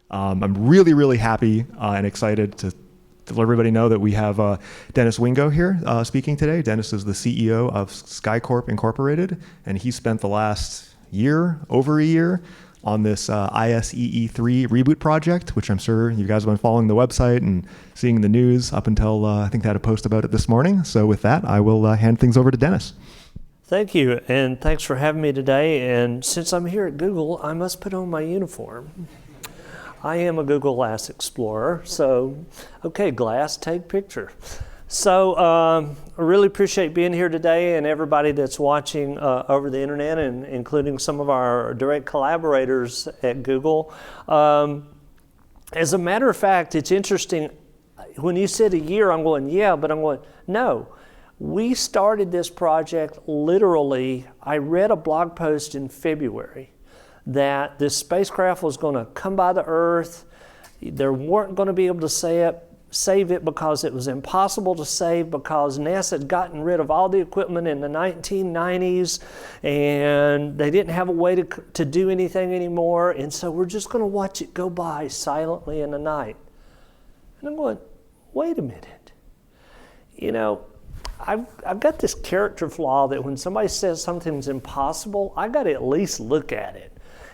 I'm really, really happy and excited to let everybody know that we have Dennis Wingo here speaking today. Dennis is the CEO of Skycorp Incorporated, and he spent the last over a year, on this ISEE-3 Reboot Project, which I'm sure you guys have been following the website and seeing the news up until I think they had a post about it this morning. So with that, I will hand things over to Dennis. Thank you, and thanks for having me today. And since I'm here at Google, I must put on my uniform. I am a Google Glass Explorer, so okay, Glass, take picture. So I really appreciate being here today, and everybody that's watching over the internet, and including some of our direct collaborators at Google. As a matter of fact, it's interesting, when you said a year, I'm going, yeah, but I'm going, no. We started this project literally, I read a blog post in February that this spacecraft was going to come by the Earth. They weren't going to be able to save it because it was impossible to save, because NASA had gotten rid of all the equipment in the 1990s and they didn't have a way to do anything anymore, and so we're just going to watch it go by silently in the night. And I'm going, wait a minute. You know, I've got this character flaw that when somebody says something's impossible, I got to at least look at it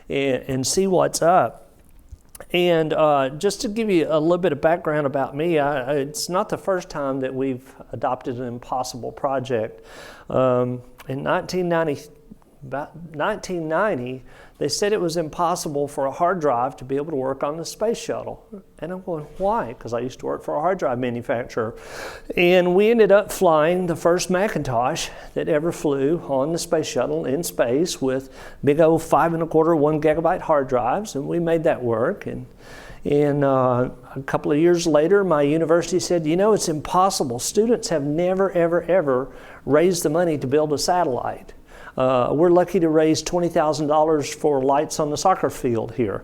and see what's up. And just to give you a little bit of background about me, it's not the first time that we've adopted an impossible project. In 1990, they said it was impossible for a hard drive to be able to work on the space shuttle. And I'm going, why? Because I used to work for a hard drive manufacturer. And we ended up flying the first Macintosh that ever flew on the space shuttle in space with big old 5 1/4, 1 gigabyte hard drives, and we made that work. And a couple of years later, my university said, you know, it's impossible. Students have never, ever, ever raised the money to build a satellite. We're lucky to raise $20,000 for lights on the soccer field here.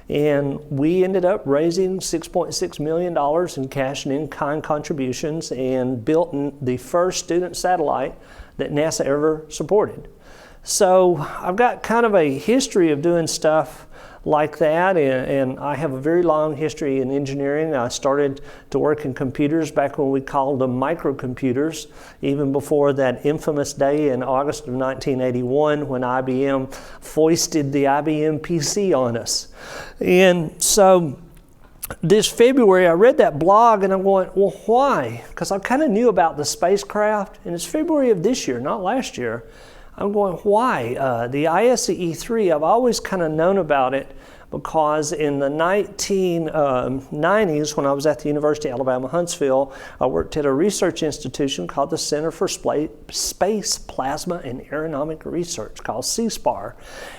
And we ended up raising $6.6 million in cash and in-kind contributions and built the first student satellite that NASA ever supported. So I've got kind of a history of doing stuff like that, and I have a very long history in engineering. I started to work in computers back when we called them microcomputers, even before that infamous day in August of 1981 when IBM foisted the IBM PC on us. And so this February, I read that blog and I'm going, well, why? Because I kind of knew about the spacecraft, and it's February of this year, not last year. I'm going, why? The ISEE-3, I've always kind of known about it because in the 1990s, when I was at the University of Alabama, Huntsville, I worked at a research institution called the Center for Space, Plasma, and Aeronautics Research, called CSPAR.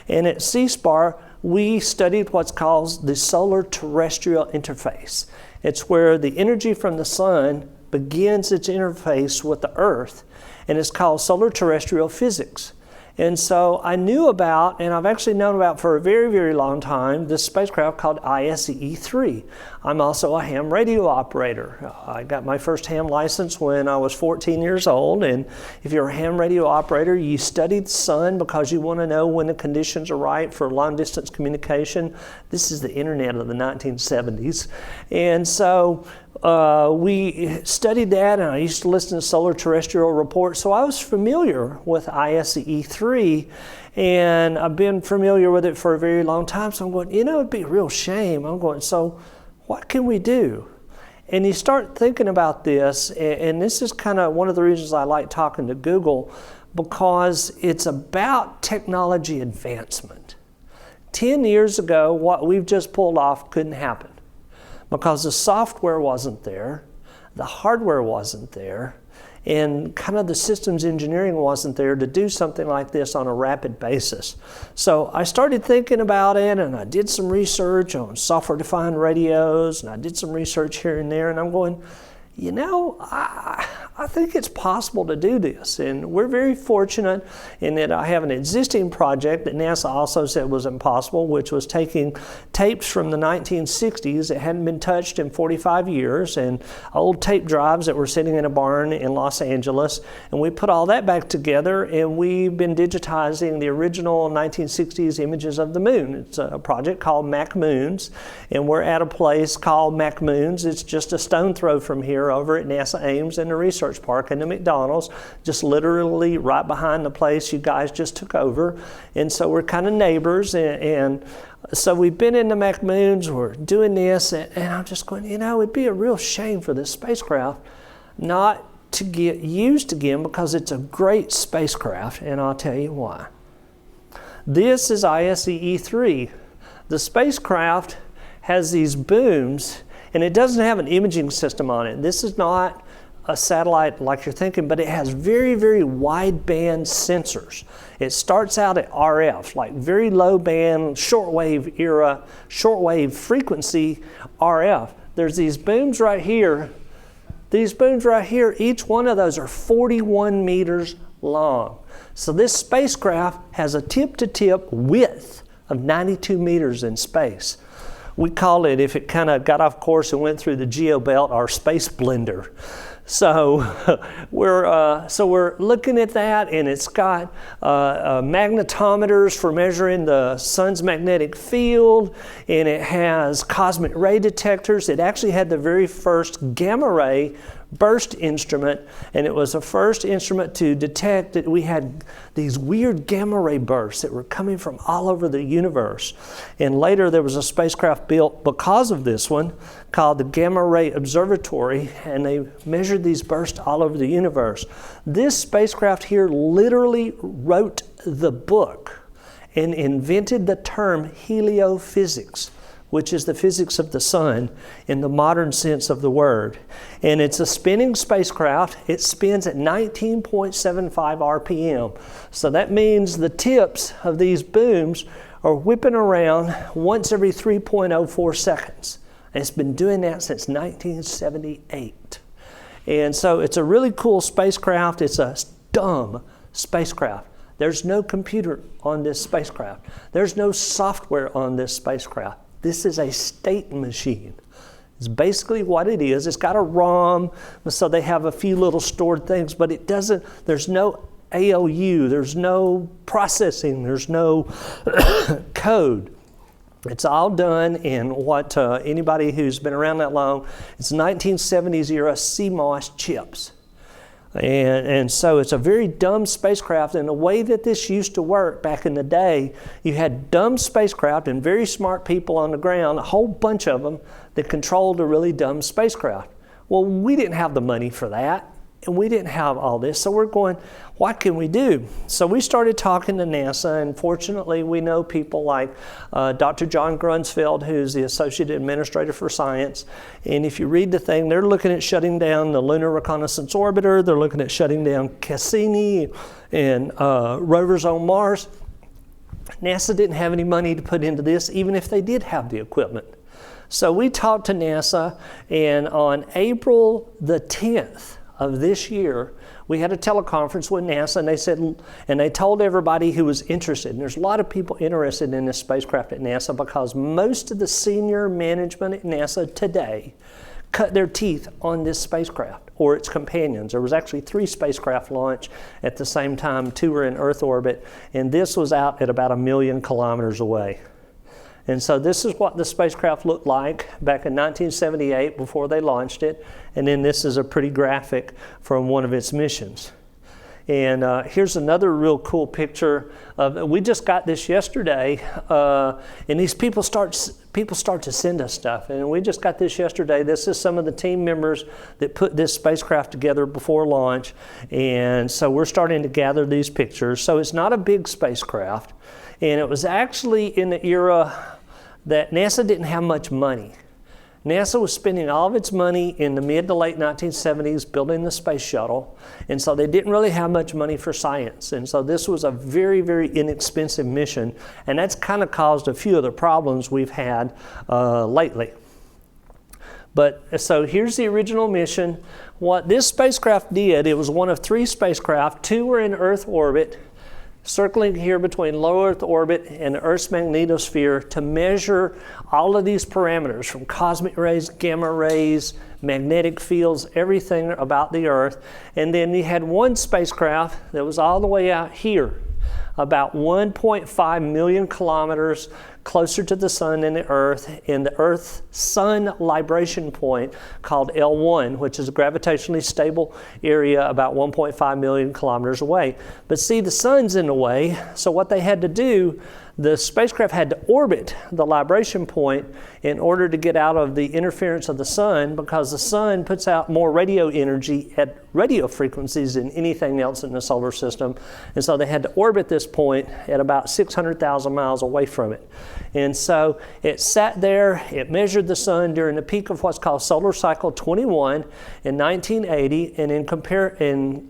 And at CSPAR, we studied what's called the solar terrestrial interface. It's where the energy from the sun begins its interface with the Earth, and it's called solar terrestrial physics. And so I knew about, and I've actually known about for a very, very long time, this spacecraft called ISEE-3. I'm also a ham radio operator. I got my first ham license when I was 14 years old, and if you're a ham radio operator, you study the sun because you want to know when the conditions are right for long distance communication. This is the internet of the 1970s. And so we studied that, and I used to listen to solar terrestrial reports, so I was familiar with ISEE-3, and I've been familiar with it for a very long time. So I'm going, you know, it'd be a real shame. I'm going, so what can we do? And you start thinking about this, and this is kind of one of the reasons I like talking to Google, because it's about technology advancement. 10 years ago, what we've just pulled off couldn't happen, because the software wasn't there, the hardware wasn't there, and kind of the systems engineering wasn't there to do something like this on a rapid basis. So I started thinking about it, and I did some research on software-defined radios, and I did some research here and there, and I'm going, you know, I think it's possible to do this. And we're very fortunate in that I have an existing project that NASA also said was impossible, which was taking tapes from the 1960s that hadn't been touched in 45 years and old tape drives that were sitting in a barn in Los Angeles. And we put all that back together, and we've been digitizing the original 1960s images of the moon. It's a project called MacMoons, and we're at a place called MacMoons. It's just a stone throw from here over at NASA Ames in the research park in the McDonald's, just literally right behind the place you guys just took over. And so we're kind of neighbors, and so we've been in the MacMoons, we're doing this, and I'm just going, you know, it'd be a real shame for this spacecraft not to get used again, because it's a great spacecraft, and I'll tell you why. This is ISEE-3. The spacecraft has these booms, and it doesn't have an imaging system on it. This is not a satellite like you're thinking, but it has very, very wideband sensors. It starts out at RF, like very low band, shortwave era, shortwave frequency RF. There's these booms right here. These booms right here, each one of those are 41 meters long. So this spacecraft has a tip-to-tip width of 92 meters in space. We call it, if it kind of got off course and went through the geo belt, our space blender. So we're looking at that, and it's got magnetometers for measuring the sun's magnetic field, and it has cosmic ray detectors. It actually had the very first gamma ray burst instrument, and it was the first instrument to detect that we had these weird gamma ray bursts that were coming from all over the universe. And later there was a spacecraft built because of this one called the Gamma Ray Observatory, and they measured these bursts all over the universe. This spacecraft here literally wrote the book and invented the term heliophysics, which is the physics of the sun in the modern sense of the word. And it's a spinning spacecraft. It spins at 19.75 RPM. So that means the tips of these booms are whipping around once every 3.04 seconds. And it's been doing that since 1978. And so it's a really cool spacecraft. It's a dumb spacecraft. There's no computer on this spacecraft. There's no software on this spacecraft. This is a state machine. It's basically what it is. It's got a ROM, so they have a few little stored things, but it doesn't, there's no ALU, there's no processing, there's no code. It's all done in what anybody who's been around that long, it's 1970s era CMOS chips. And so it's a very dumb spacecraft, and the way that this used to work back in the day, you had dumb spacecraft and very smart people on the ground, a whole bunch of them, that controlled a really dumb spacecraft. Well, we didn't have the money for that, and we didn't have all this, so we're going, what can we do? So we started talking to NASA, and fortunately we know people like Dr. John Grunsfeld, who's the Associate Administrator for Science, and if you read the thing, they're looking at shutting down the Lunar Reconnaissance Orbiter, they're looking at shutting down Cassini and rovers on Mars. NASA didn't have any money to put into this, even if they did have the equipment. So we talked to NASA, and on April the 10th of this year, we had a teleconference with NASA, and they said, and they told everybody who was interested, and there's a lot of people interested in this spacecraft at NASA because most of the senior management at NASA today cut their teeth on this spacecraft or its companions. There was actually 3 spacecraft launched at the same time. 2 were in Earth orbit, and this was out at about 1 million kilometers away. And so this is what the spacecraft looked like back in 1978 before they launched it. And then this is a pretty graphic from one of its missions. And here's another real cool picture. We just got this yesterday, and these people start to send us stuff. And we just got this yesterday. This is some of the team members that put this spacecraft together before launch. And so we're starting to gather these pictures. So it's not a big spacecraft. And it was actually in the era that NASA didn't have much money. NASA was spending all of its money in the mid to late 1970s building the space shuttle, and so they didn't really have much money for science. And so this was a very, very inexpensive mission, and that's kind of caused a few of the problems we've had lately. But so here's the original mission. What this spacecraft did, it was one of 3 spacecraft. 2 were in Earth orbit, circling here between low Earth orbit and the Earth's magnetosphere to measure all of these parameters from cosmic rays, gamma rays, magnetic fields, everything about the Earth. And then you had 1 spacecraft that was all the way out here, about 1.5 million kilometers closer to the sun than the Earth, in the Earth-Sun libration point called L1, which is a gravitationally stable area about 1.5 million kilometers away. But see, the sun's in the way, so what they had to do, the spacecraft had to orbit the libration point in order to get out of the interference of the sun, because the sun puts out more radio energy at radio frequencies than anything else in the solar system. And so they had to orbit this point at about 600,000 miles away from it. And so it sat there, it measured the sun during the peak of what's called solar cycle 21 in 1980, and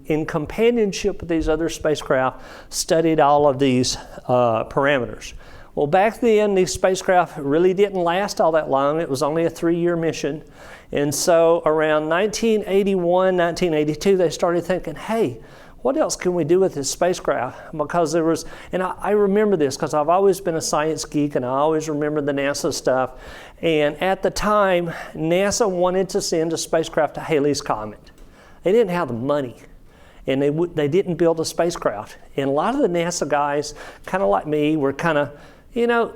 in companionship with these other spacecraft, studied all of these parameters. Well, back then, these spacecraft really didn't last all that long. It was only a 3-year mission. And so around 1981, 1982, they started thinking, hey, what else can we do with this spacecraft? Because there was, and I remember this because I've always been a science geek and I always remember the NASA stuff. And at the time, NASA wanted to send a spacecraft to Halley's Comet. They didn't have the money, and they didn't build a spacecraft. And a lot of the NASA guys, kind of like me, were kind of,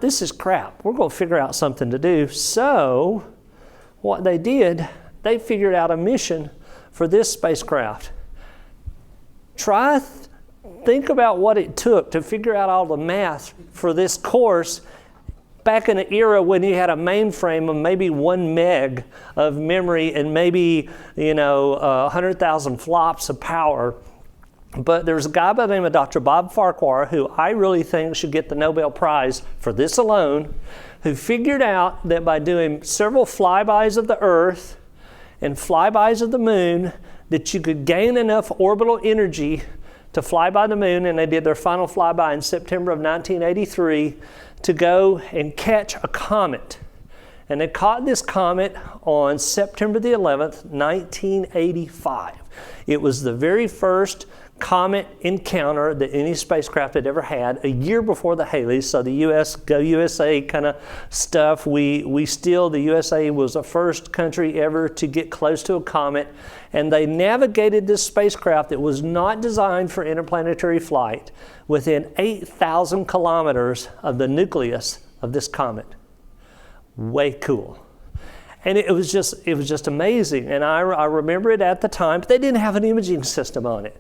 this is crap. We're going to figure out something to do. So what they did, they figured out a mission for this spacecraft. Think about what it took to figure out all the math for this course back in an era when you had a mainframe of maybe 1 meg of memory and maybe 100,000 flops of power. But there's a guy by the name of Dr. Bob Farquhar, who I really think should get the Nobel Prize for this alone, who figured out that by doing several flybys of the Earth and flybys of the Moon, that you could gain enough orbital energy to fly by the Moon, and they did their final flyby in September of 1983 to go and catch a comet. And they caught this comet on September the 11th, 1985. It was the very first comet encounter that any spacecraft had ever had, a year before the Halleys. So the US, go USA kind of stuff. The USA was the first country ever to get close to a comet. And they navigated this spacecraft that was not designed for interplanetary flight within 8,000 kilometers of the nucleus of this comet. Way cool. And it was just amazing. And I remember it at the time, but they didn't have an imaging system on it.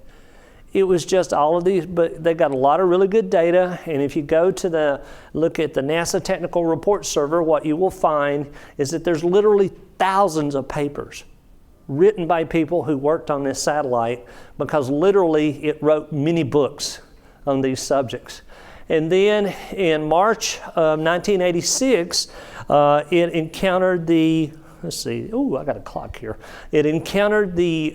It was just all of these, but they got a lot of really good data. And if you go to look at the NASA Technical Report Server, what you will find is that there's literally thousands of papers written by people who worked on this satellite, because literally it wrote many books on these subjects. And then in March of 1986, it encountered the, I got a clock here. It encountered the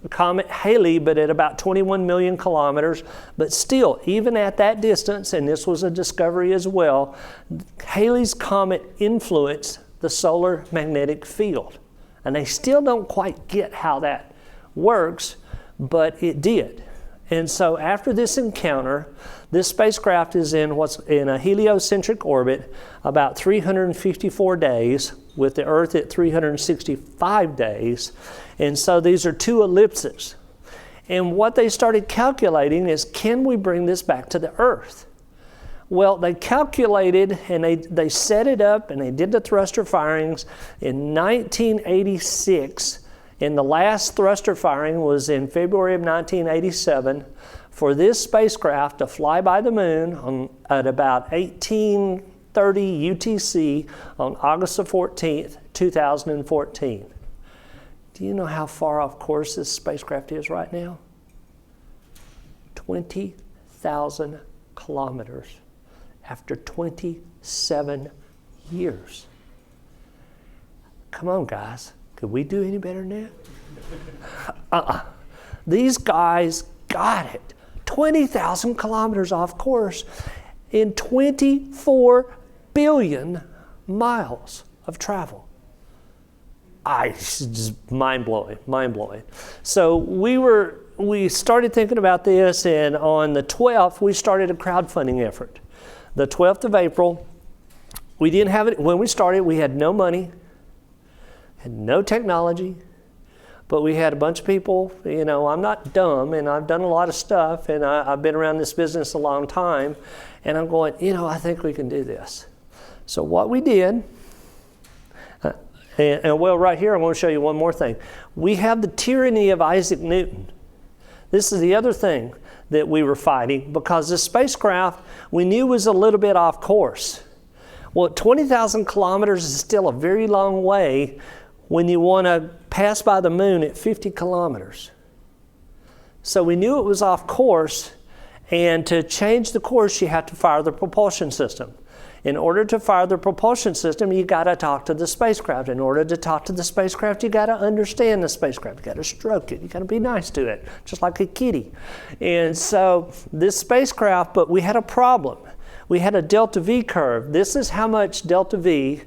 comet Halley, but at about 21 million kilometers. But still, even at that distance, and this was a discovery as well, Halley's comet influenced the solar magnetic field. And they still don't quite get how that works, but it did. And so after this encounter, this spacecraft is in a heliocentric orbit about 354 days, with the Earth at 365 days. And so these are 2 ellipses. And what they started calculating is, can we bring this back to the Earth? Well, they calculated and they set it up and they did the thruster firings in 1986. And the last thruster firing was in February of 1987 for this spacecraft to fly by the Moon at about 1830 UTC on August the 14th, 2014. Do you know how far off course this spacecraft is right now? 20,000 kilometers after 27 years. Come on, guys. Could we do any better than that? These guys got it. 20,000 kilometers off course in 24 billion miles of travel. just mind-blowing, mind-blowing. So we started thinking about this, and on the 12th, we started a crowdfunding effort. The 12th of April, we didn't have it, when we started, we had no money, had no technology, but we had a bunch of people. You know, I'm not dumb, and I've done a lot of stuff, and I've been around this business a long time, and I'm going, you know, I think we can do this. So what we did, and well, right here, I want to show you one more thing. We have the tyranny of Isaac Newton. This is the other thing that we were fighting, because the spacecraft we knew was a little bit off course. Well, 20,000 kilometers is still a very long way when you want to pass by the moon at 50 kilometers. So we knew it was off course, and to change the course, you have to fire the propulsion system. In order to fire the propulsion system, you got to talk to the spacecraft. In order to talk to the spacecraft, you got to understand the spacecraft. You got to stroke it. You got to be nice to it, just like a kitty. And so this spacecraft, but we had a problem. We had a delta V curve. This is how much delta V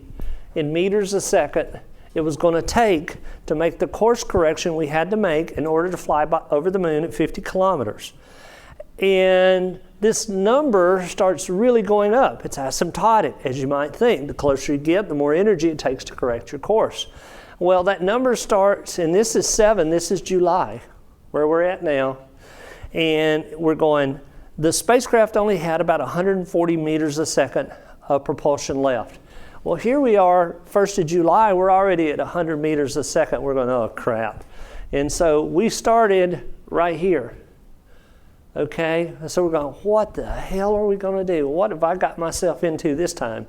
in meters a second it was going to take to make the course correction we had to make in order to fly over the moon at 50 kilometers. And this number starts really going up. It's asymptotic, as you might think. The closer you get, the more energy it takes to correct your course. Well, that number starts, and this is 7, this is July, where we're at now. And we're going, the spacecraft only had about 140 meters a second of propulsion left. Well, here we are, 1st of July, we're already at 100 meters a second. We're going, oh, crap. And so we started right here. Okay, so we're going, what the hell are we going to do? What have I got myself into this time?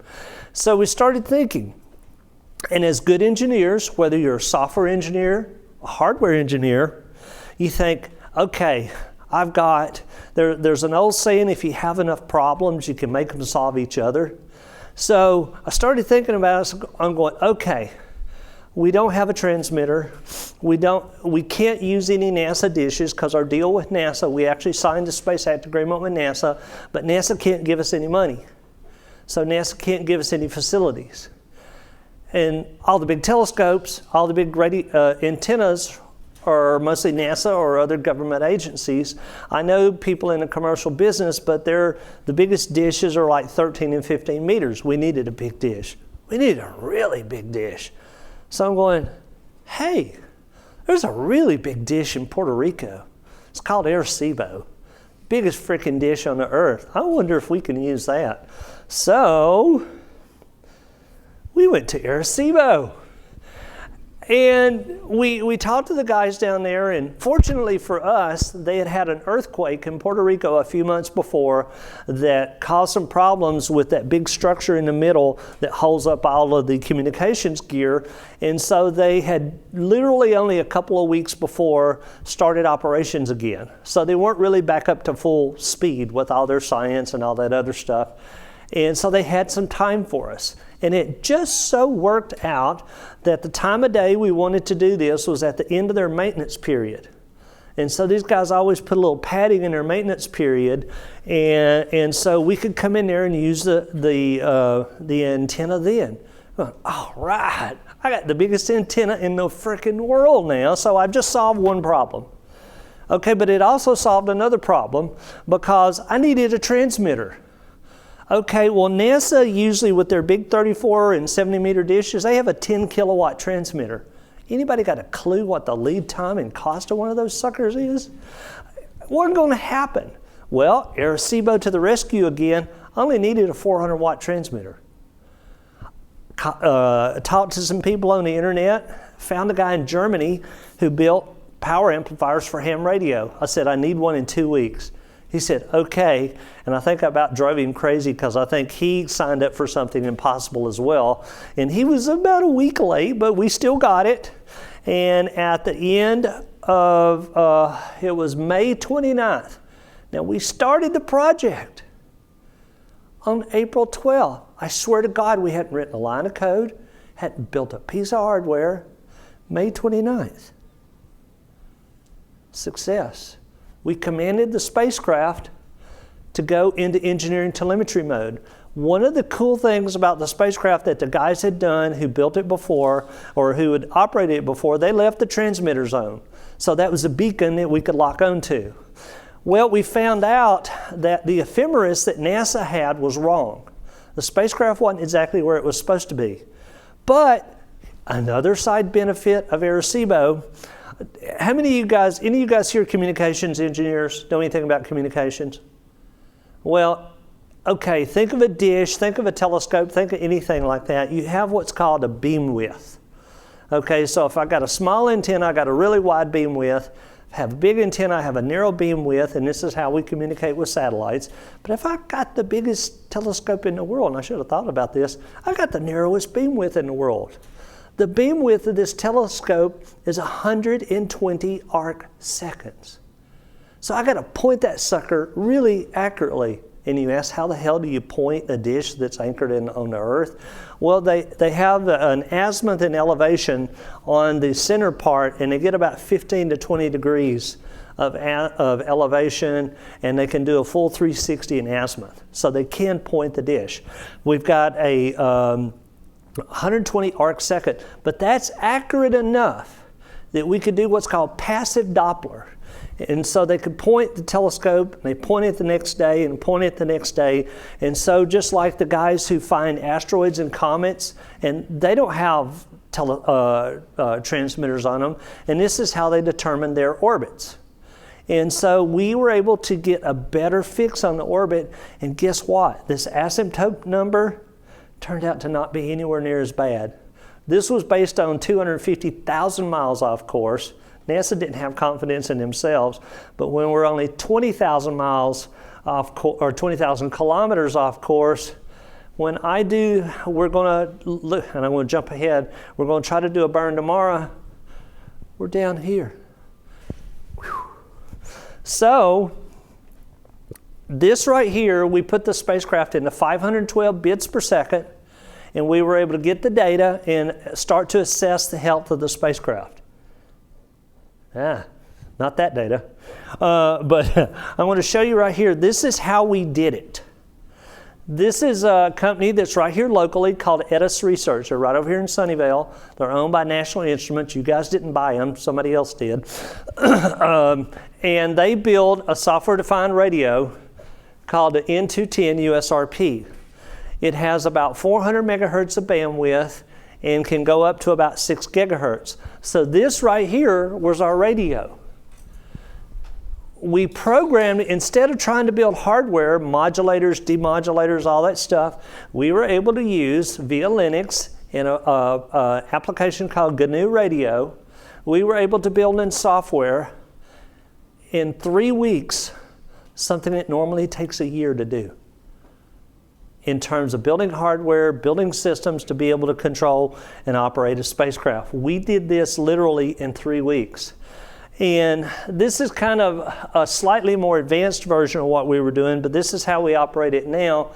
So we started thinking, and as good engineers, whether you're a software engineer, a hardware engineer, you think, okay, there's an old saying, if you have enough problems, you can make them solve each other. So I started thinking about it. I'm going, okay, we don't have a transmitter. We can't use any NASA dishes because our deal with NASA, we actually signed a Space Act agreement with NASA, but NASA can't give us any money. So NASA can't give us any facilities. And all the big telescopes, all the big antennas are mostly NASA or other government agencies. I know people in the commercial business, but the biggest dishes are like 13 and 15 meters. We needed a big dish. We needed a really big dish. So I'm going, hey, there's a really big dish in Puerto Rico. It's called Arecibo. Biggest freaking dish on the earth. I wonder if we can use that. So we went to Arecibo. And we talked to the guys down there, and fortunately for us, they had had an earthquake in Puerto Rico a few months before that caused some problems with that big structure in the middle that holds up all of the communications gear. And so they had literally only a couple of weeks before started operations again. So they weren't really back up to full speed with all their science and all that other stuff. And so they had some time for us. And it just so worked out that the time of day we wanted to do this was at the end of their maintenance period. And so these guys always put a little padding in their maintenance period, and so we could come in there and use the antenna then. All right, I got the biggest antenna in the freaking world now, so I just solved one problem. Okay, but it also solved another problem because I needed a transmitter. Okay, well, NASA usually with their big 34 and 70 meter dishes, they have a 10 kilowatt transmitter. Anybody got a clue what the lead time and cost of one of those suckers is? It wasn't going to happen. Well, Arecibo to the rescue again, only needed a 400 watt transmitter. Talked to some people on the internet, found a guy in Germany who built power amplifiers for ham radio. I said, I need one in 2 weeks. He said, okay, and I think I about drove him crazy because I think he signed up for something impossible as well. And he was about a week late, but we still got it. And at the end of, it was May 29th. Now, we started the project on April 12th. I swear to God, we hadn't written a line of code, hadn't built a piece of hardware. May 29th. Success. We commanded the spacecraft to go into engineering telemetry mode. One of the cool things about the spacecraft that the guys had done who built it before or who had operated it before, they left the transmitter zone. So that was a beacon that we could lock onto. Well, we found out that the ephemeris that NASA had was wrong. The spacecraft wasn't exactly where it was supposed to be. But another side benefit of Arecibo, how many of you guys, any of you guys here communications engineers, know anything about communications? Well, okay, think of a dish, think of a telescope, think of anything like that. You have what's called a beam width. Okay, so if I got a small antenna, I got a really wide beam width. If I have a big antenna, I have a narrow beam width, and this is how we communicate with satellites. But if I got the biggest telescope in the world, and I should have thought about this, I got the narrowest beam width in the world. The beam width of this telescope is 120 arc seconds. So I got to point that sucker really accurately. And you ask, how the hell do you point a dish that's anchored on the Earth? Well, they have an azimuth and elevation on the center part, and they get about 15 to 20 degrees of elevation, and they can do a full 360 in azimuth. So they can point the dish. We've got a 120 arc second, but that's accurate enough that we could do what's called passive Doppler. And so they could point the telescope, and they point it the next day, and point it the next day. And so just like the guys who find asteroids and comets, and they don't have transmitters on them, and this is how they determine their orbits. And so we were able to get a better fix on the orbit, and guess what? This asymptote number turned out to not be anywhere near as bad. This was based on 250,000 miles off course. NASA didn't have confidence in themselves, but when we're only 20,000 miles off or 20,000 kilometers off course, when I do, we're going to look, and I'm going to jump ahead, we're going to try to do a burn tomorrow, we're down here. Whew. So, this right here, we put the spacecraft into 512 bits per second, and we were able to get the data and start to assess the health of the spacecraft. Not that data. But I want to show you right here, this is how we did it. This is a company that's right here locally called ISEE Research. They're right over here in Sunnyvale. They're owned by National Instruments. You guys didn't buy them, somebody else did. And they build a software-defined radio called the N210 USRP. It has about 400 megahertz of bandwidth and can go up to about 6 gigahertz. So this right here was our radio. We programmed, instead of trying to build hardware, modulators, demodulators, all that stuff, we were able to use, via Linux, in an application called GNU Radio, we were able to build in software in 3 weeks, something that normally takes a year to do, in terms of building hardware, building systems to be able to control and operate a spacecraft. We did this literally in 3 weeks. And this is kind of a slightly more advanced version of what we were doing, but this is how we operate it now.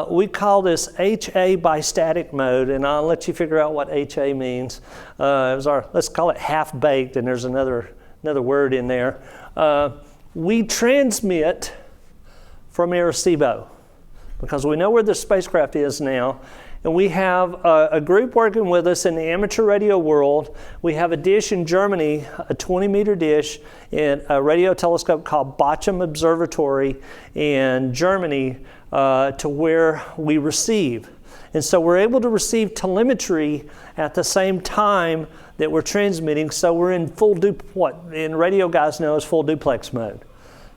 We call this HA by static mode, and I'll let you figure out what HA means. It was our, let's call it half-baked, and there's another word in there. We transmit from Arecibo, because we know where the spacecraft is now, and we have a group working with us in the amateur radio world. We have a dish in Germany, a 20-meter dish, in a radio telescope called Bochum Observatory in Germany, to where we receive. And so we're able to receive telemetry at the same time that we're transmitting, so we're in what in radio guys know as full duplex mode.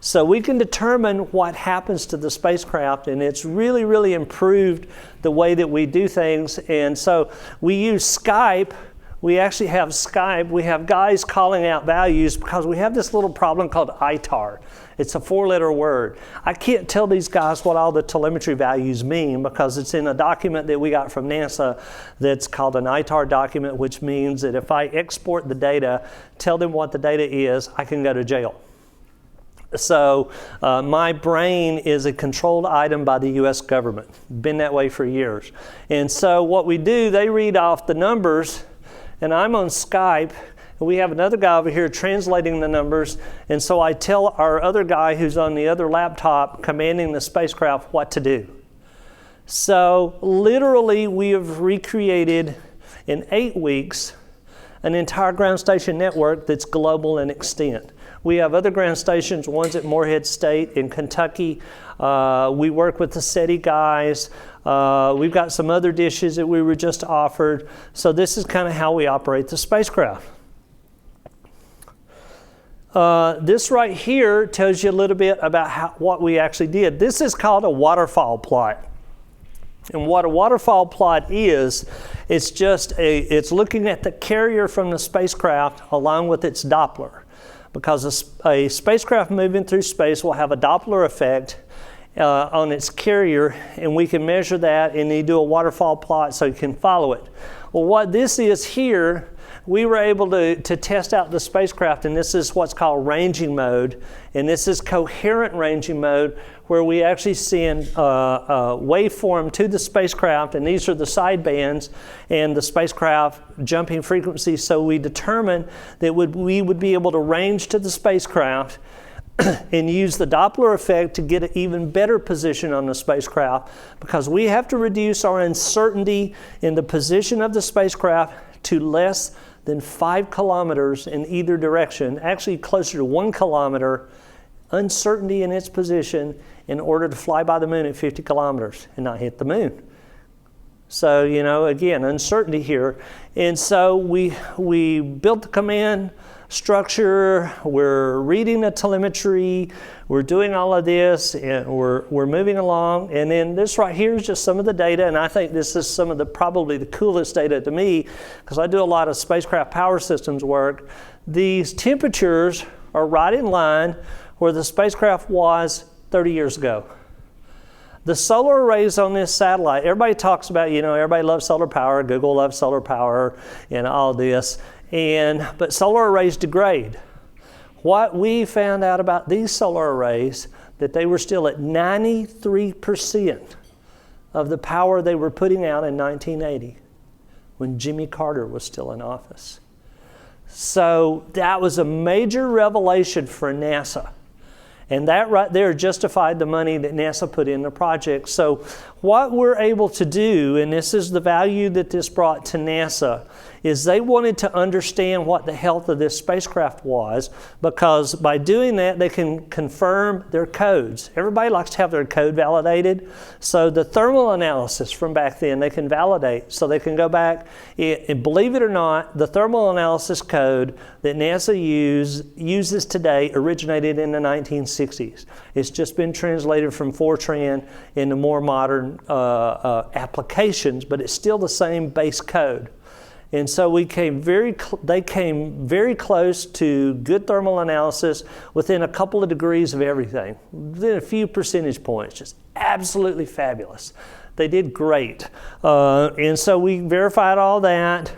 So we can determine what happens to the spacecraft, and it's really, really improved the way that we do things. And so we use Skype. We actually have Skype. We have guys calling out values because we have this little problem called ITAR. It's a 4-letter word. I can't tell these guys what all the telemetry values mean because it's in a document that we got from NASA that's called an ITAR document, which means that if I export the data, tell them what the data is, I can go to jail. So my brain is a controlled item by the U.S. government. Been that way for years. And so what we do, they read off the numbers, and I'm on Skype, and we have another guy over here translating the numbers, and so I tell our other guy who's on the other laptop commanding the spacecraft what to do. So literally we have recreated in 8 weeks an entire ground station network that's global in extent. We have other ground stations, one's at Morehead State in Kentucky. We work with the SETI guys. We've got some other dishes that we were just offered. So this is kind of how we operate the spacecraft. This right here tells you a little bit about what we actually did. This is called a waterfall plot. And what a waterfall plot is, it's looking at the carrier from the spacecraft along with its Doppler. Because a spacecraft moving through space will have a Doppler effect on its carrier, and we can measure that, and you do a waterfall plot so you can follow it. Well, what this is here, we were able to test out the spacecraft, and this is what's called ranging mode, and this is coherent ranging mode, where we actually send a waveform to the spacecraft, and these are the sidebands and the spacecraft jumping frequencies, so we determine that we would be able to range to the spacecraft and use the Doppler effect to get an even better position on the spacecraft, because we have to reduce our uncertainty in the position of the spacecraft to less than 5 kilometers in either direction, actually closer to 1 kilometer uncertainty in its position in order to fly by the moon at 50 kilometers and not hit the moon. So, you know, again, uncertainty here. And so we built the command structure, we're reading the telemetry, we're doing all of this, and we're moving along. And then this right here is just some of the data, and I think this is some of the probably the coolest data to me, because I do a lot of spacecraft power systems work. These temperatures are right in line where the spacecraft was 30 years ago. The solar arrays on this satellite, everybody talks about, you know, everybody loves solar power, Google loves solar power and all this, but solar arrays degrade. What we found out about these solar arrays, that they were still at 93% of the power they were putting out in 1980, when Jimmy Carter was still in office. So that was a major revelation for NASA. And that right there justified the money that NASA put in the project. So what we're able to do, and this is the value that this brought to NASA, is they wanted to understand what the health of this spacecraft was, because by doing that, they can confirm their codes. Everybody likes to have their code validated. So the thermal analysis from back then, they can validate. So they can go back, and believe it or not, the thermal analysis code that NASA uses today originated in the 1960s. It's just been translated from Fortran into more modern applications, but it's still the same base code. And so they came very close to good thermal analysis within a couple of degrees of everything, within a few percentage points, just absolutely fabulous. They did great. And so we verified all that.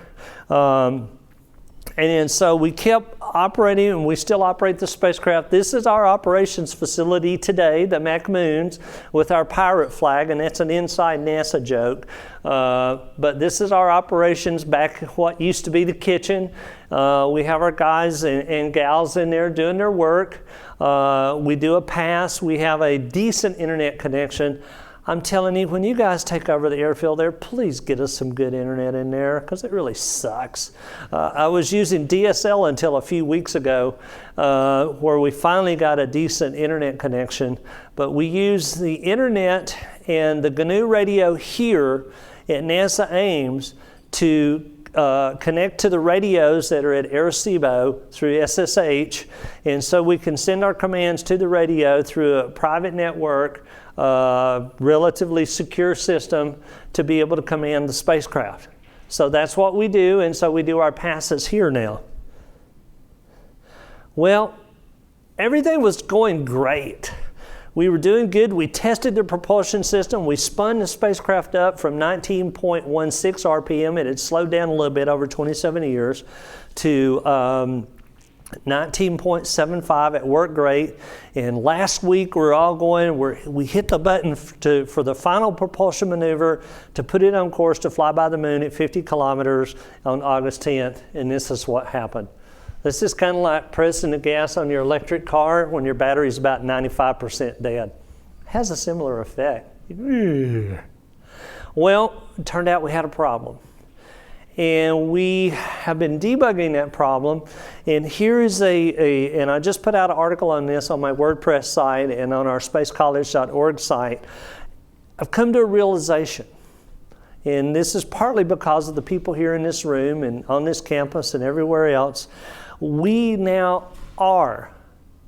And so we kept operating, and we still operate the spacecraft. This is our operations facility today, the MacMoons, with our pirate flag, and that's an inside NASA joke. But this is our operations back what used to be the kitchen. We have our guys and gals in there doing their work. We do a pass. We have a decent internet connection. I'm telling you, when you guys take over the airfield there, please get us some good internet in there, because it really sucks. I was using DSL until a few weeks ago, where we finally got a decent internet connection. But we use the internet and the GNU radio here at NASA Ames to connect to the radios that are at Arecibo through SSH. And so we can send our commands to the radio through a private network, relatively secure system, to be able to command the spacecraft. So that's what we do, and so we do our passes here now. Well, everything was going great. We were doing good. We tested the propulsion system. We spun the spacecraft up from 19.16 RPM. It had slowed down a little bit over 27 years to 19.75. It worked great. And last week we're all going, we hit the button for the final propulsion maneuver to put it on course to fly by the moon at 50 kilometers on August 10th. And this is what happened. This is kind of like pressing the gas on your electric car when your battery's about 95% dead. It has a similar effect. Well, it turned out we had a problem. And we have been debugging that problem. And here is and I just put out an article on this on my WordPress site and on our spacecollege.org site. I've come to a realization. And this is partly because of the people here in this room and on this campus and everywhere else. We now are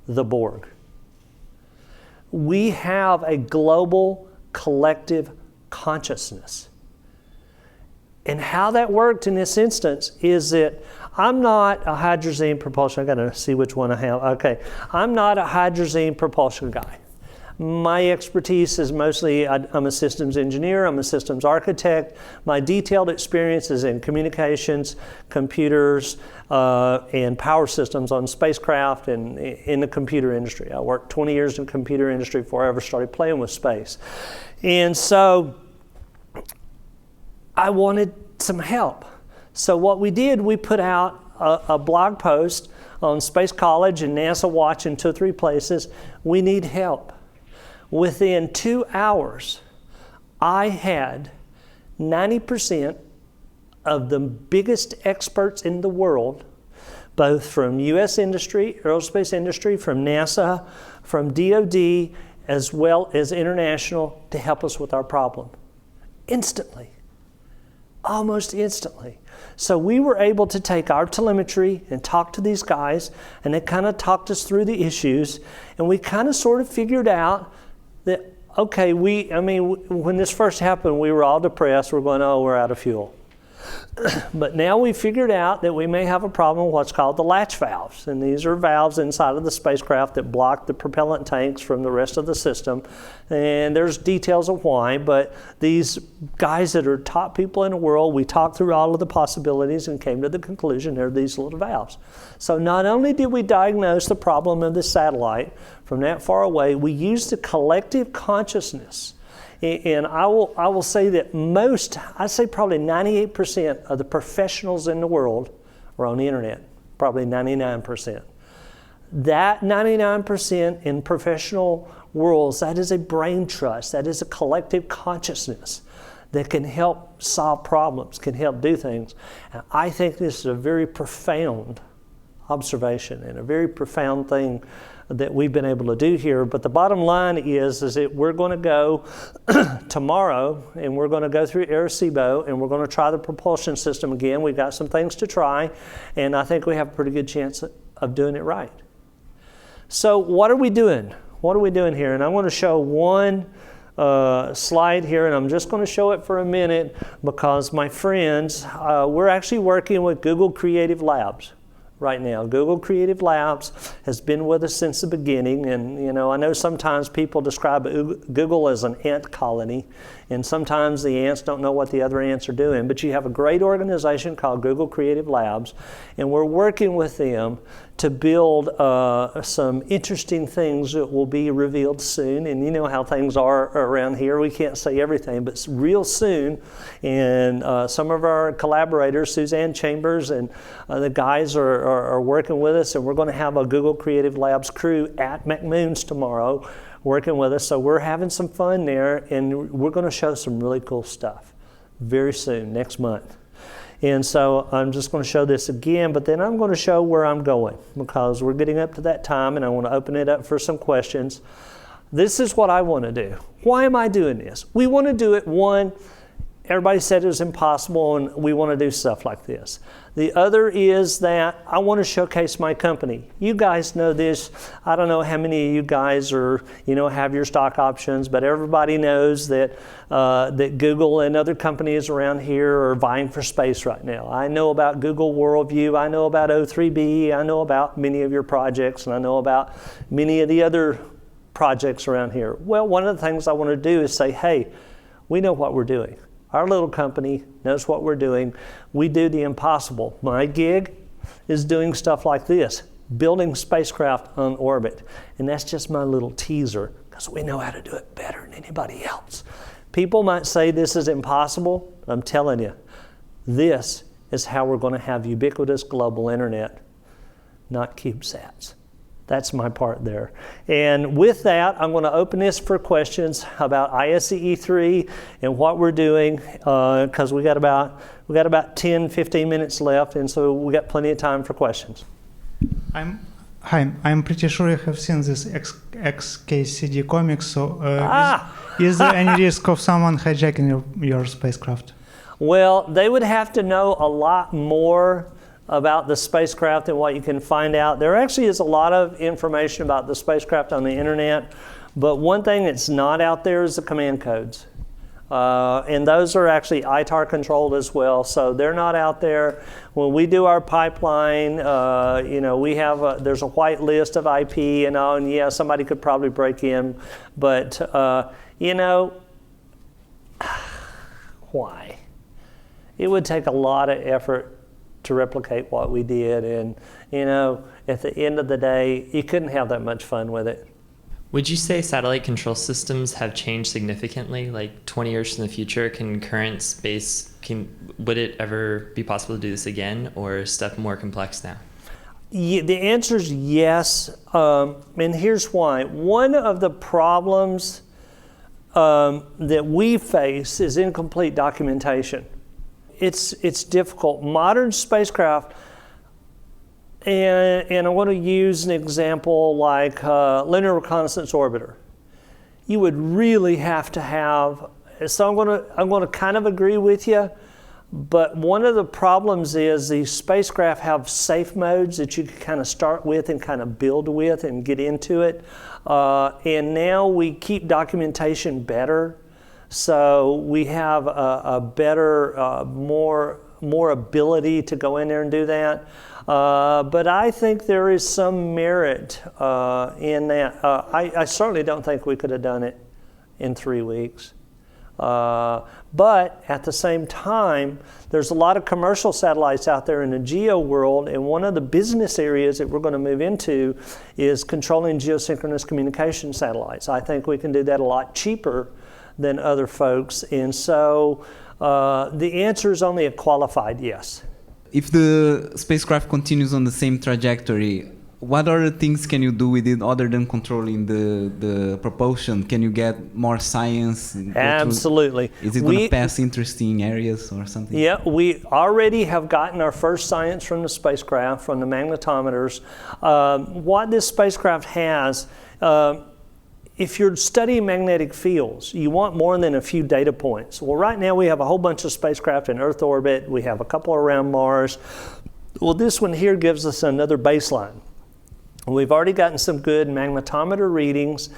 the Borg. We have a global collective consciousness. And how that worked in this instance is that I'm not a hydrazine propulsion. I got to see which one I have. Okay, I'm not a hydrazine propulsion guy. My expertise is mostly, I'm a systems engineer, I'm a systems architect. My detailed experience is in communications, computers, and power systems on spacecraft and in the computer industry. I worked 20 years in the computer industry before I ever started playing with space. And so I wanted some help. So what we did, we put out a blog post on Space College and NASA Watch in 2 or 3 places. We need help. Within 2 hours, I had 90% of the biggest experts in the world, both from U.S. industry, aerospace industry, from NASA, from DoD, as well as international, to help us with our problem. Instantly. Almost instantly. So we were able to take our telemetry and talk to these guys, and they kind of talked us through the issues, and we kind of sort of figured out that, okay, when this first happened, we were all depressed. We're going, oh, we're out of fuel. But now we figured out that we may have a problem with what's called the latch valves. And these are valves inside of the spacecraft that block the propellant tanks from the rest of the system. And there's details of why, but these guys that are top people in the world, we talked through all of the possibilities and came to the conclusion there are these little valves. So not only did we diagnose the problem of the satellite from that far away, we used the collective consciousness. And I will say that I'd say probably 98% of the professionals in the world are on the internet, probably 99%. That 99% in professional worlds, that is a brain trust, that is a collective consciousness that can help solve problems, can help do things. And I think this is a very profound observation and a very profound thing that we've been able to do here. But the bottom line is that we're going to go tomorrow, and we're going to go through Arecibo, and we're going to try the propulsion system again. We've got some things to try, and I think we have a pretty good chance of doing it right. So what are we doing? What are we doing here? And I'm going to show one slide here, and I'm just going to show it for a minute because my friends, we're actually working with Google Creative Labs right now. Google Creative Labs has been with us since the beginning, and I know sometimes people describe Google as an ant colony, and sometimes the ants don't know what the other ants are doing, but you have a great organization called Google Creative Labs, and we're working with them to build some interesting things that will be revealed soon. And you know how things are around here. We can't say everything, but real soon. And some of our collaborators, Suzanne Chambers and the guys are working with us, and we're going to have a Google Creative Labs crew at McMoon's tomorrow working with us. So we're having some fun there, and we're going to show some really cool stuff very soon, next month. And so I'm just going to show this again, but then I'm going to show where I'm going because we're getting up to that time, and I want to open it up for some questions. This is what I want to do. Why am I doing this? We want to do it, one, everybody said it was impossible, and we want to do stuff like this. The other is that I want to showcase my company. You guys know this. I don't know how many of you guys have your stock options, but everybody knows that that Google and other companies around here are vying for space right now. I know about Google Worldview. I know about O3B. I know about many of your projects, and I know about many of the other projects around here. Well, one of the things I want to do is say, hey, we know what we're doing. Our little company knows what we're doing. We do the impossible. My gig is doing stuff like this, building spacecraft on orbit. And that's just my little teaser because we know how to do it better than anybody else. People might say this is impossible. I'm telling you, this is how we're going to have ubiquitous global internet, not CubeSats. That's my part there. And with that, I'm going to open this for questions about ISEE-3 and what we're doing, because we got about 10, 15 minutes left, and so we got plenty of time for questions. I'm pretty sure you have seen this XKCD comics. So, is there any risk of someone hijacking your spacecraft? Well, they would have to know a lot more about the spacecraft and what you can find out. There actually is a lot of information about the spacecraft on the internet, but one thing that's not out there is the command codes. And those are actually ITAR controlled as well, so they're not out there. When we do our pipeline, we have there's a white list of IP and all, and yeah, somebody could probably break in, but why? It would take a lot of effort to replicate what we did, and at the end of the day, you couldn't have that much fun with it. Would you say satellite control systems have changed significantly? Like 20 years in the future, would it ever be possible to do this again, or is stuff more complex now? Yeah, the answer is yes, and here's why. One of the problems that we face is incomplete documentation. It's difficult. Modern spacecraft, and I want to use an example like Lunar Reconnaissance Orbiter. You would really have to have. So I'm going to kind of agree with you, but one of the problems is these spacecraft have safe modes that you can kind of start with and kind of build with and get into it. And now we keep documentation better. So we have a better, more ability to go in there and do that. But I think there is some merit in that. I certainly don't think we could have done it in 3 weeks. But at the same time, there's a lot of commercial satellites out there in the geo world, and one of the business areas that we're going to move into is controlling geosynchronous communication satellites. I think we can do that a lot cheaper than other folks, and so the answer is only a qualified yes. If the spacecraft continues on the same trajectory, what other things can you do with it other than controlling the propulsion? Can you get more science? Absolutely. Is it going to pass interesting areas or something? Yeah, we already have gotten our first science from the spacecraft, from the magnetometers. What this spacecraft has, if you're studying magnetic fields, you want more than a few data points. Well, right now we have a whole bunch of spacecraft in Earth orbit. We have a couple around Mars. Well, this one here gives us another baseline. We've already gotten some good magnetometer readings.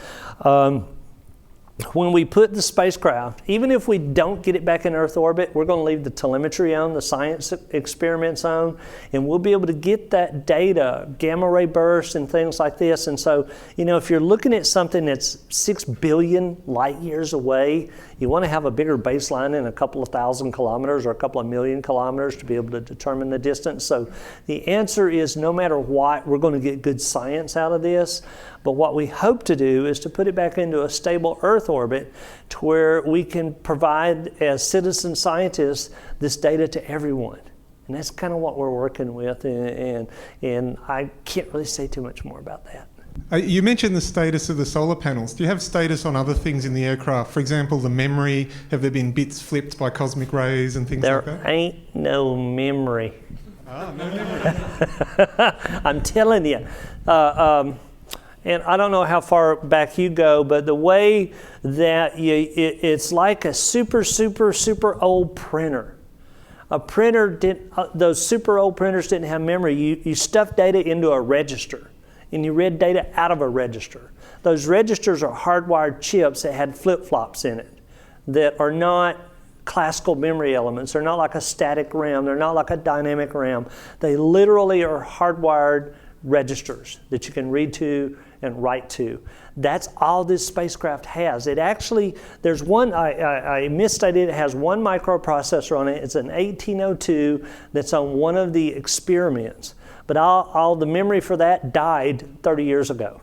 When we put the spacecraft, even if we don't get it back in Earth orbit, we're going to leave the telemetry on, the science experiments on, and we'll be able to get that data, gamma ray bursts and things like this. And so, if you're looking at something that's 6 billion light years away, you want to have a bigger baseline in a couple of thousand kilometers or a couple of million kilometers to be able to determine the distance. So the answer is no matter what, we're going to get good science out of this. But what we hope to do is to put it back into a stable Earth orbit to where we can provide, as citizen scientists, this data to everyone. And that's kind of what we're working with, and I can't really say too much more about that. You mentioned the status of the solar panels. Do you have status on other things in the aircraft? For example, the memory, have there been bits flipped by cosmic rays and things like that? There ain't no memory. No memory. I'm telling you. And I don't know how far back you go, but the way that it's like a super old printer. A printer those super old printers didn't have memory. You stuffed data into a register, and you read data out of a register. Those registers are hardwired chips that had flip-flops in it that are not classical memory elements. They're not like a static RAM. They're not like a dynamic RAM. They literally are hardwired registers that you can read to and write to. That's all this spacecraft has. It actually, there's one, I misstated, it has one microprocessor on it. It's an 1802 that's on one of the experiments. But all the memory for that died 30 years ago.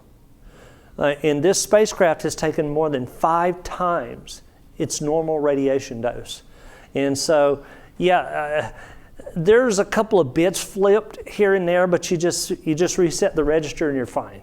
And this spacecraft has taken more than 5 times its normal radiation dose. And so, there's a couple of bits flipped here and there, but you just reset the register and you're fine.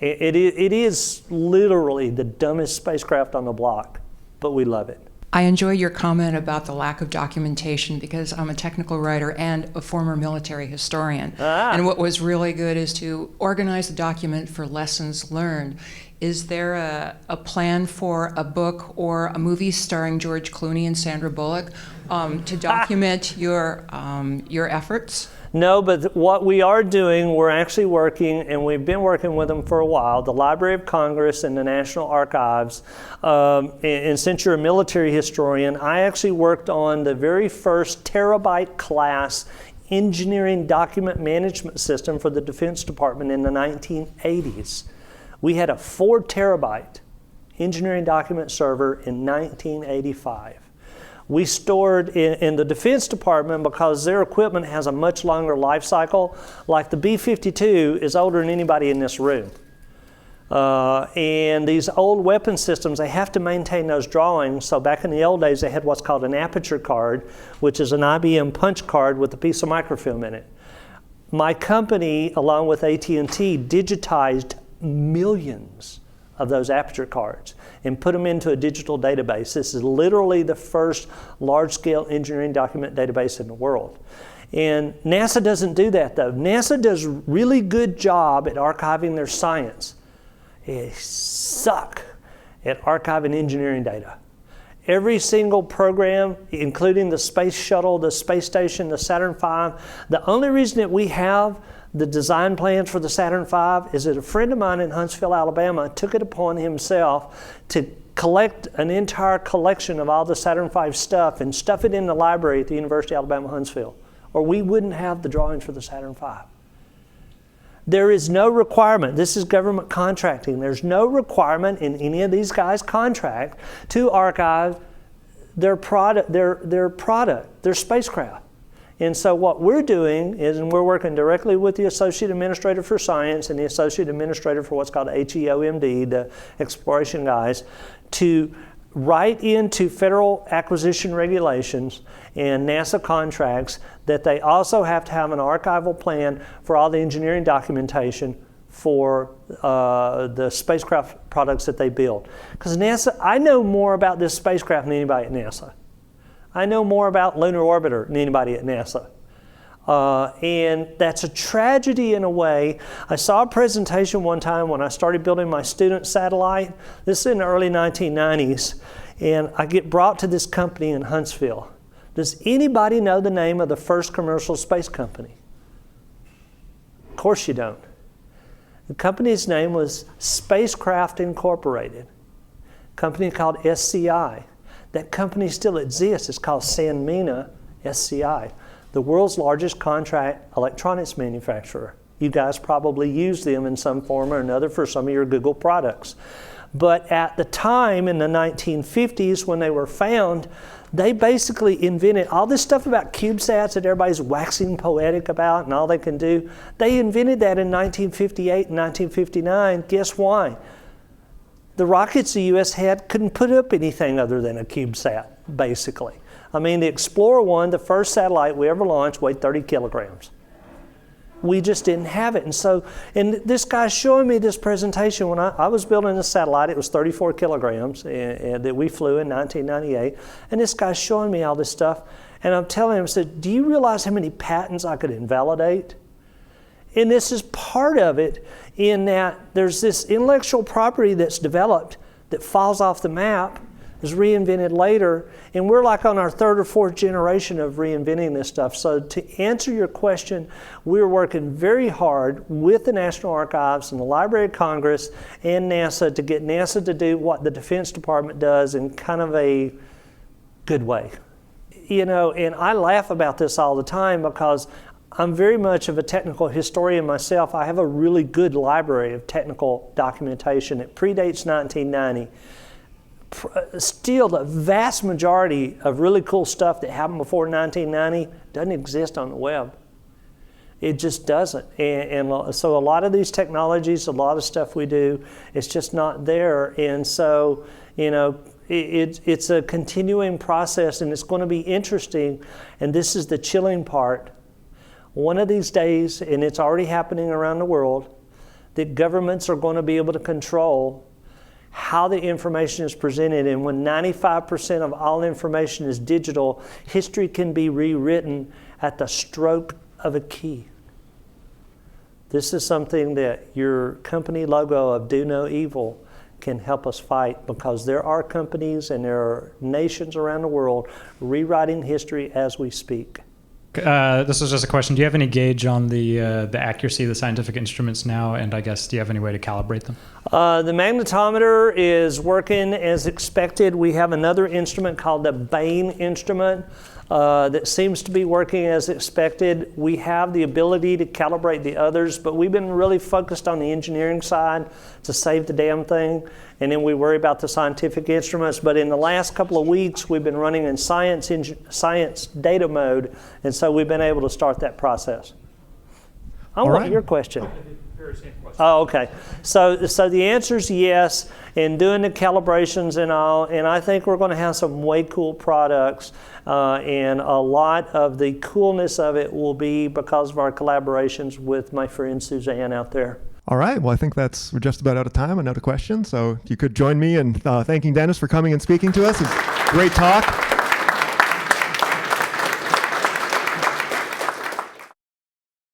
It is literally the dumbest spacecraft on the block, but we love it. I enjoy your comment about the lack of documentation because I'm a technical writer and a former military historian. And what was really good is to organize the document for lessons learned. Is there a plan for a book or a movie starring George Clooney and Sandra Bullock to document your efforts? No, but what we are doing, we're actually working, and we've been working with them for a while, the Library of Congress and the National Archives. And since you're a military historian, I actually worked on the very first terabyte class engineering document management system for the Defense Department in the 1980s. We had a 4 terabyte engineering document server in 1985. We stored in the Defense Department, because their equipment has a much longer life cycle, like the B-52 is older than anybody in this room. And these old weapon systems, they have to maintain those drawings. So back in the old days, they had what's called an aperture card, which is an IBM punch card with a piece of microfilm in it. My company, along with AT&T, digitized millions of those aperture cards and put them into a digital database. This is literally the first large-scale engineering document database in the world. And NASA doesn't do that, though. NASA does a really good job at archiving their science. They suck at archiving engineering data. Every single program, including the space shuttle, the space station, the Saturn V, the only reason that we have the design plans for the Saturn V is that a friend of mine in Huntsville, Alabama, took it upon himself to collect an entire collection of all the Saturn V stuff and stuff it in the library at the University of Alabama, Huntsville, or we wouldn't have the drawings for the Saturn V. There is no requirement. This is government contracting. There's no requirement in any of these guys' contract to archive their product, their spacecraft. And so what we're doing is, and we're working directly with the Associate Administrator for Science and the Associate Administrator for what's called HEOMD, the exploration guys, to write into federal acquisition regulations and NASA contracts that they also have to have an archival plan for all the engineering documentation for the spacecraft products that they build. Because NASA, I know more about this spacecraft than anybody at NASA. I know more about Lunar Orbiter than anybody at NASA. And that's a tragedy in a way. I saw a presentation one time when I started building my student satellite. This is in the early 1990s. And I get brought to this company in Huntsville. Does anybody know the name of the first commercial space company? Of course you don't. The company's name was Spacecraft Incorporated. A company called SCI. That company still exists. It's called Sanmina SCI, the world's largest contract electronics manufacturer. You guys probably use them in some form or another for some of your Google products. But at the time in the 1950s when they were found, they basically invented all this stuff about CubeSats that everybody's waxing poetic about and all they can do. They invented that in 1958 and 1959. Guess why? The rockets the U.S. had couldn't put up anything other than a CubeSat, basically. I mean, the Explorer 1, the first satellite we ever launched, weighed 30 kilograms. We just didn't have it. And so, and this guy's showing me this presentation when I was building a satellite. It was 34 kilograms and that we flew in 1998. And this guy's showing me all this stuff. And I'm telling him, I said, do you realize how many patents I could invalidate? And this is part of it in that there's this intellectual property that's developed that falls off the map, is reinvented later, and we're like on our 3rd or 4th generation of reinventing this stuff. So to answer your question, we're working very hard with the National Archives and the Library of Congress and NASA to get NASA to do what the Defense Department does in kind of a good way. You know, and I laugh about this all the time because I'm very much of a technical historian myself. I have a really good library of technical documentation. It predates 1990. Still, the vast majority of really cool stuff that happened before 1990 doesn't exist on the web. It just doesn't. And so a lot of these technologies, a lot of stuff we do, it's just not there. And so, you know, it's a continuing process, and it's going to be interesting. And this is the chilling part. One of these days, and it's already happening around the world, that governments are going to be able to control how the information is presented. And when 95% of all information is digital, history can be rewritten at the stroke of a key. This is something that your company logo of Do No Evil can help us fight, because there are companies and there are nations around the world rewriting history as we speak. This is just a question. Do you have any gauge on the accuracy of the scientific instruments now? And I guess, do you have any way to calibrate them? The magnetometer is working as expected. We have another instrument called the Bain instrument that seems to be working as expected. We have the ability to calibrate the others, but we've been really focused on the engineering side to save the damn thing, and then we worry about the scientific instruments. But in the last couple of weeks, we've been running in science data mode, and so we've been able to start that process. I want your question. Oh, okay. So the answer is yes, and doing the calibrations and all, and I think we're going to have some way cool products, and a lot of the coolness of it will be because of our collaborations with my friend Suzanne out there. All right. Well, I think we're just about out of time. Another question. So you could join me in thanking Dennis for coming and speaking to us. It's a great talk.